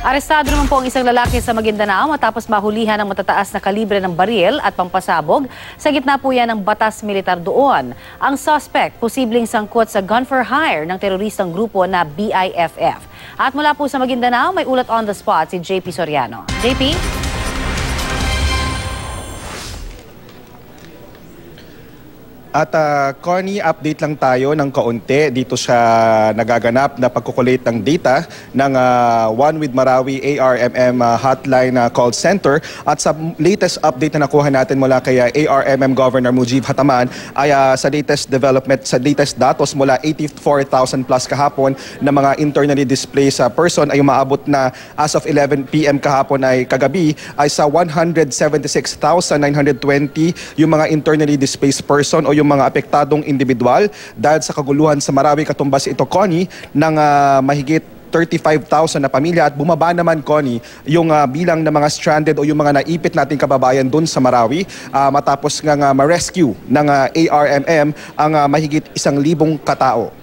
Arestado naman po ang isang lalaki sa Maguindanao matapos mahulihan ng matataas na kalibre ng baril at pampasabog. Sa gitna po yan ng batas militar doon. Ang suspect, posibleng sangkot sa gun for hire ng teroristang grupo na BIFF. At mula po sa Maguindanao, may ulat on the spot si JP Soriano. JP? At Connie, update lang tayo ng kaunti dito sa nagaganap na pagkukulit ng data ng One with Marawi ARMM hotline call center. At sa latest update na nakuha natin mula kay ARMM Governor Mujib Hataman ay sa latest development, sa latest datos mula 84,000 plus kahapon na mga internally displaced person ay umaabot na as of 11 PM kahapon ay kagabi ay sa 176,920 yung mga internally displaced person o yung mga apektadong individual dahil sa kaguluhan sa Marawi. Katumbas ito, Connie, ng mahigit 35,000 na pamilya at bumaba naman, Connie, yung bilang ng mga stranded o yung mga naipit nating kababayan dun sa Marawi matapos nga ma-rescue ng ARMM ang mahigit 1,000 katao.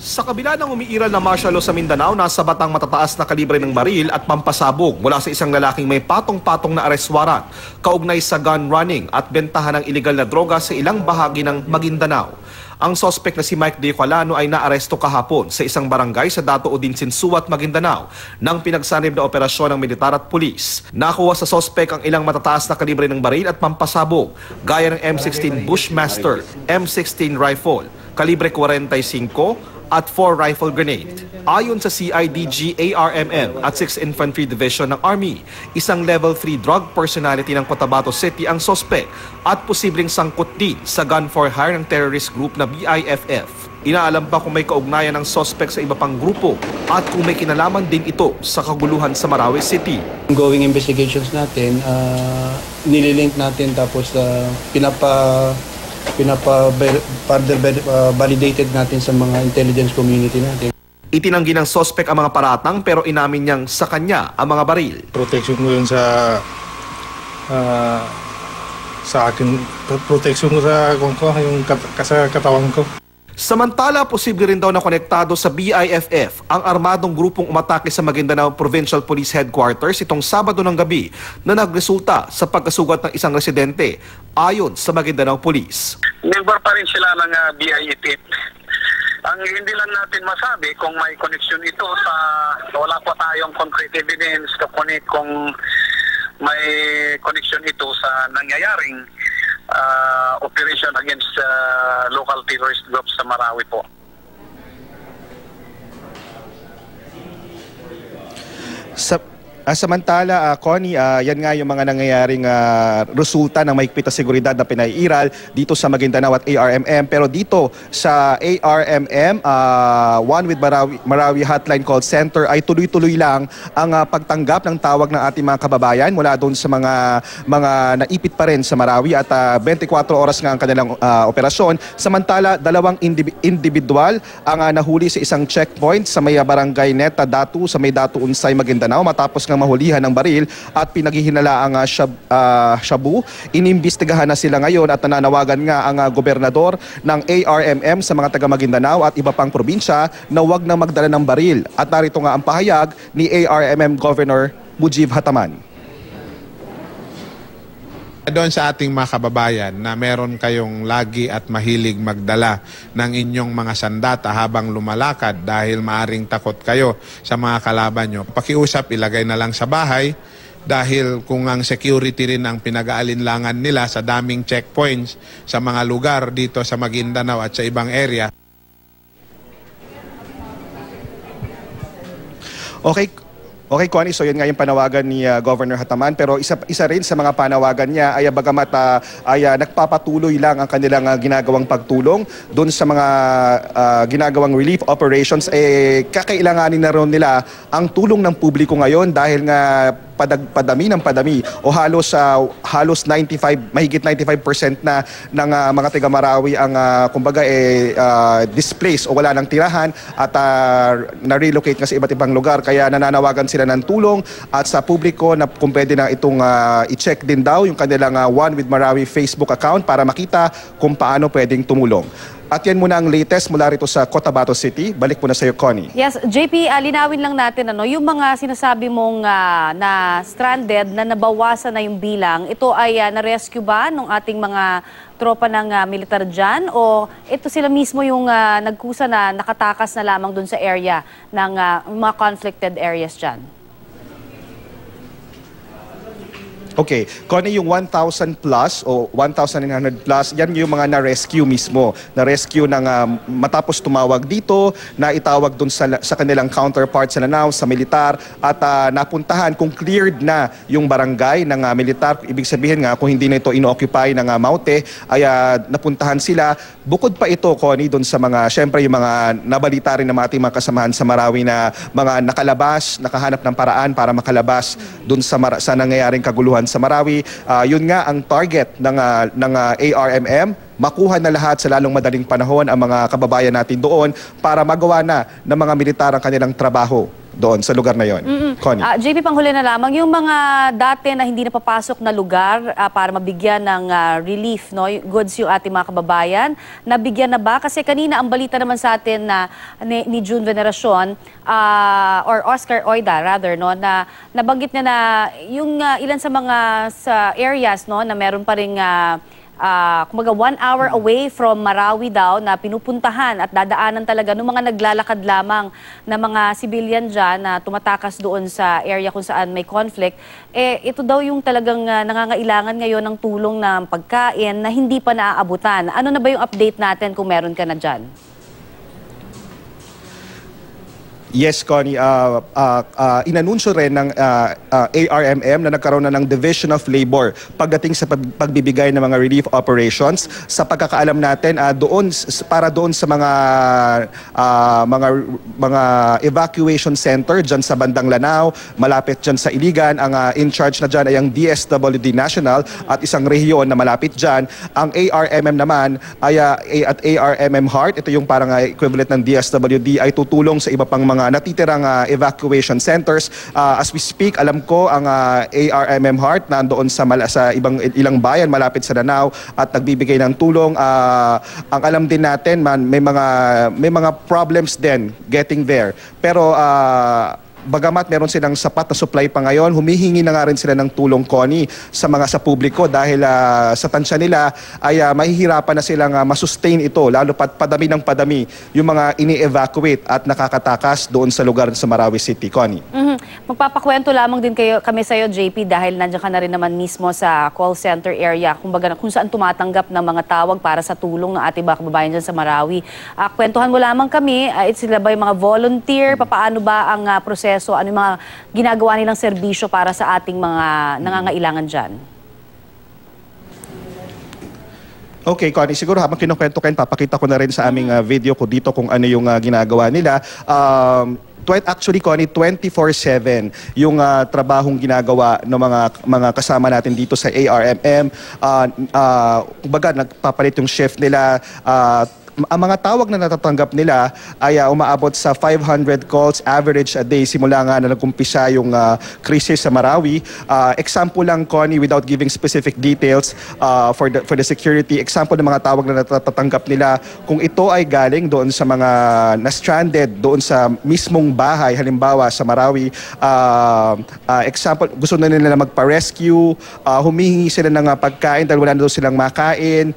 Sa kabila ng umiiral na martial law sa Mindanao, nasa batang matataas na kalibre ng baril at pampasabog mula sa isang lalaking may patong-patong na arrest warrant kaugnay sa gun running at bentahan ng iligal na droga sa ilang bahagi ng Maguindanao. Ang sospek na si Mike Decolano ay naaresto kahapon sa isang barangay sa Dato Odinsin Suat, Maguindanao ng pinagsanib na operasyon ng militar at pulis. Nakuha sa sospek ang ilang matataas na kalibre ng baril at pampasabog gaya ng M16 Bushmaster, M16 rifle, kalibre 45 at 4 rifle grenade. Ayon sa CIDG ARMM at 6th Infantry Division ng Army, isang level 3 drug personality ng Cotabato City ang sospek at posibleng sangkot din sa gun for hire ng terrorist group na BIFF. Inaalam pa kung may kaugnayan ng sospek sa iba pang grupo at kung may kinalaman din ito sa kaguluhan sa Marawi City. Ongoing investigations natin, nililink natin tapos further validated natin sa mga intelligence community natin. Itinanggi ng sospek ang mga paratang pero inamin niyang sa kanya ang mga baril. Protection ko yun sa akin. Protection ko sa yung katawan ko. Samantala, posible rin daw na konektado sa BIFF ang armadong grupong umatake sa Maguindanao Provincial Police Headquarters itong Sabado ng gabi na nagresulta sa pagkasugat ng isang residente ayon sa Maguindanao Police. Member pa rin sila ng BIFF. Ang hindi lang natin masabi kung may connection ito sa wala pa tayong concrete evidence to connect kung may connection ito sa nangyayaring operation against local terrorist groups sa Marawi po. Samantala, Connie, yan nga yung mga nangyayaring resulta ng mahigpit na seguridad na pinaiiral dito sa Maguindanao at ARMM. Pero dito sa ARMM, One with Marawi Hotline Call Center ay tuloy-tuloy lang ang pagtanggap ng tawag ng ating mga kababayan mula doon sa mga naipit pa rin sa Marawi at 24 oras nga ang kanilang operasyon. Samantala, 2 individual ang nahuli sa isang checkpoint sa may barangay Neta Datu sa may Datu Unsay, Maguindanao matapos ng mahulihan ng baril at pinaghihinala ang shabu. Inimbestigahan na sila ngayon at nananawagan nga ang gobernador ng ARMM sa mga taga Maguindanao at iba pang probinsya na huwag na magdala ng baril. At narito nga ang pahayag ni ARMM Governor Mujib Hataman. Doon sa ating mga kababayan na meron kayong lagi at mahilig magdala ng inyong mga sandata habang lumalakad dahil maaring takot kayo sa mga kalaban nyo. Pakiusap, ilagay na lang sa bahay dahil kung ang security rin ang pinag-aalinlangan nila sa daming checkpoints sa mga lugar dito sa Maguindanao at sa ibang area. Okay, Connie, so yun nga yung panawagan ni Governor Hataman, pero isa rin sa mga panawagan niya ay bagamat ay nagpapatuloy lang ang kanilang ginagawang pagtulong doon sa mga ginagawang relief operations, kakailanganin na rin nila ang tulong ng publiko ngayon dahil nga padami o halos 95, mahigit 95% na ng mga taga Marawi ang kumbaga displaced o wala nang tirahan at na-relocate nga sa iba't ibang lugar, kaya nananawagan sila ng tulong at sa publiko na kung pwede na itong i-check din daw yung kanilang One with Marawi Facebook account para makita kung paano pwedeng tumulong. At yan muna ang latest mula rito sa Cotabato City. Balik muna sa iyo, Connie. Yes, JP, linawin lang natin yung mga sinasabi mong na stranded na nabawasan na yung bilang, ito ay na-rescue ba ng ating mga tropa ng militar dyan o ito sila mismo yung nagkusa na nakatakas na lamang dun sa area ng mga conflicted areas dyan? Okay, Connie, yung 1,000 plus o 1,900 plus, yan yung mga na-rescue mismo. Na-rescue ng matapos tumawag dito, na itawag dun sa kanilang counterparts sa Lanao, sa militar, at napuntahan kung cleared na yung barangay ng militar. Ibig sabihin nga, kung hindi na ito ino-occupy ng Maute, ay napuntahan sila. Bukod pa ito, Connie, dun sa mga, syempre yung mga nabalita rin ng ating mga kasamahan sa Marawi na mga nakalabas, nakahanap ng paraan para makalabas dun sa nangyayaring kaguluhan sa Marawi. Yun nga ang target ng ARMM, makuha na lahat sa lalong madaling panahon ang mga kababayan natin doon para magawa na ng mga militar ang kanilang trabaho doon sa lugar na yon. Connie. JP, panghuli na lamang, yung mga dati na hindi napapasok na lugar para mabigyan ng relief, no, goods yung ating mga kababayan, nabigyan na ba? Kasi kanina ang balita naman sa atin na ni June Veneracion or Oscar Oida rather, no, na nabanggit niya na yung ilan sa mga areas, no, na meron pa ring kumaga 1 hour away from Marawi daw na pinupuntahan at dadaanan talaga ng mga naglalakad lamang na mga civilian dyan na tumatakas doon sa area kung saan may conflict. Ito daw yung talagang nangangailangan ngayon ng tulong ng pagkain na hindi pa naaabutan. Ano na ba yung update natin kung meron ka na dyan? Yes, Connie. Inanunsyo rin ng ARMM na nagkaroon na ng Division of Labor pagdating sa pagbibigay ng mga relief operations. Sa pagkakaalam natin, para doon sa mga evacuation center dyan sa bandang Lanao, malapit dyan sa Iligan, ang in charge na dyan ay ang DSWD National at isang rehiyon na malapit dyan. Ang ARMM naman at ARMM Heart, ito yung parang equivalent ng DSWD, ay tutulong sa iba pang mga natitirang evacuation centers. As we speak, alam ko ang ARMM Heart nandoon sa ilang bayan malapit sa Lanao at nagbibigay ng tulong. Ang alam din natin, may mga problems din getting there. Pero bagamat meron silang sapat na supply pa ngayon, humihingi na nga rin sila ng tulong, Connie, sa publiko dahil sa tansya nila ay mahihirapan na silang masustain ito, lalo pat padami ng padami yung mga ini-evacuate at nakakatakas doon sa lugar sa Marawi City, Connie. Magpapakwento lamang din kami sa iyo, JP, dahil nandiyan ka na rin naman mismo sa call center area kung saan tumatanggap ng mga tawag para sa tulong ng ating mga kababayan dyan sa Marawi. Kwentuhan mo lamang kami, sila ba yung mga volunteer, paano ba ang proseso? Ano yung mga ginagawa nilang serbisyo para sa ating mga nangangailangan dyan? Okay, Connie, siguro habang kinukwento kayo, papakita ko na rin sa aming video ko dito kung ano yung ginagawa nila. Actually, Connie, 24/7 yung trabahong ginagawa ng mga kasama natin dito sa ARMM. Kumbaga, nagpapalit yung shift nila. Ang mga tawag na natatanggap nila ay umaabot sa 500 calls average a day simula nga na nag-umpisa yung krisis sa Marawi. Example lang, Connie, without giving specific details for the security, example ng mga tawag na natatanggap nila, kung ito ay galing doon sa mga na-stranded doon sa mismong bahay, halimbawa sa Marawi, example, gusto na nila magpa-rescue, humihingi sila ng pagkain dahil wala na doon silang makain.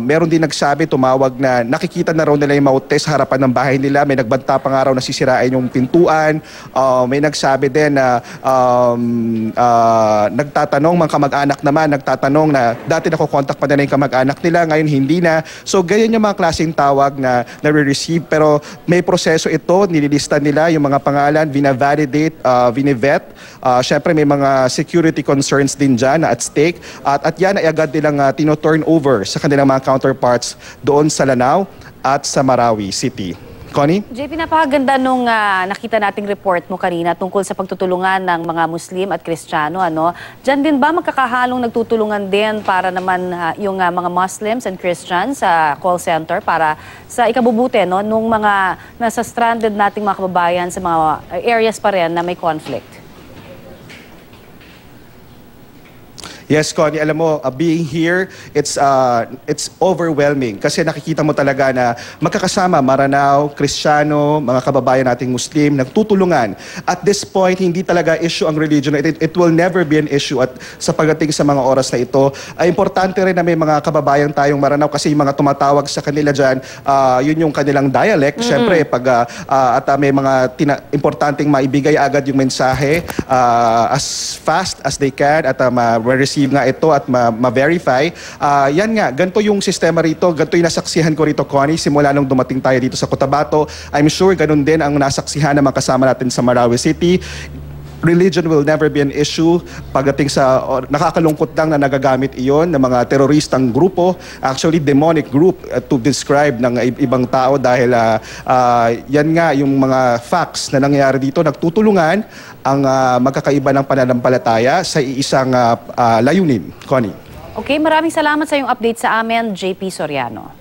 Meron din nagsabi, tumawag na nakikita na raw nila yung Maute sa harapan ng bahay nila. May nagbanta pa nga raw na sisirain yung pintuan. May nagsabi din na nagtatanong, mga kamag-anak naman, nagtatanong na dati nakokontak pa nila yung kamag-anak nila, ngayon hindi na. So ganyan yung mga klaseng tawag na nare-receive. Pero may proseso ito, nililista nila yung mga pangalan, vina-validate, vini-vet. Syempre may mga security concerns din dyan na at stake. At yan ay agad nilang tino-turn over sa kanilang mga counterparts doon sa Lanao at sa Marawi City. Connie? JP, napakaganda nung nakita nating report mo kanina tungkol sa pagtutulungan ng mga Muslim at Kristiyano. Diyan din ba magkakahalong nagtutulungan din para naman yung mga Muslims and Christians sa call center para sa ikabubuti nung mga nasa stranded nating mga kababayan sa mga areas pa rin na may conflict? Yes, Connie, alam mo, being here, it's overwhelming kasi nakikita mo talaga na magkakasama Maranao, Kristiyano, mga kababayan nating Muslim, nagtutulungan. At this point, hindi talaga issue ang religion. It will never be an issue at sa pagdating sa mga oras na ito. Importante rin na may mga kababayan tayong Maranao kasi yung mga tumatawag sa kanila dyan, yun yung kanilang dialect. Siyempre, at may mga importanteng maibigay agad yung mensahe as fast as they can at ma-receive nga ito at ma-verify. Yan nga, ganito yung sistema rito, ganito yung nasaksihan ko rito, Connie, simula nung dumating tayo dito sa Cotabato. I'm sure ganun din ang nasaksihan ng mga kasama natin sa Marawi City. Religion will never be an issue pagdating sa nakakalungkot lang na nagagamit iyon ng mga teroristang grupo, actually demonic group to describe ng ibang tao dahil yan nga yung mga facts na nangyayari dito, nagtutulungan ang magkakaiba ng pananampalataya sa iisang layunin. Connie. Okay, maraming salamat sa iyong update sa amin, JP Soriano.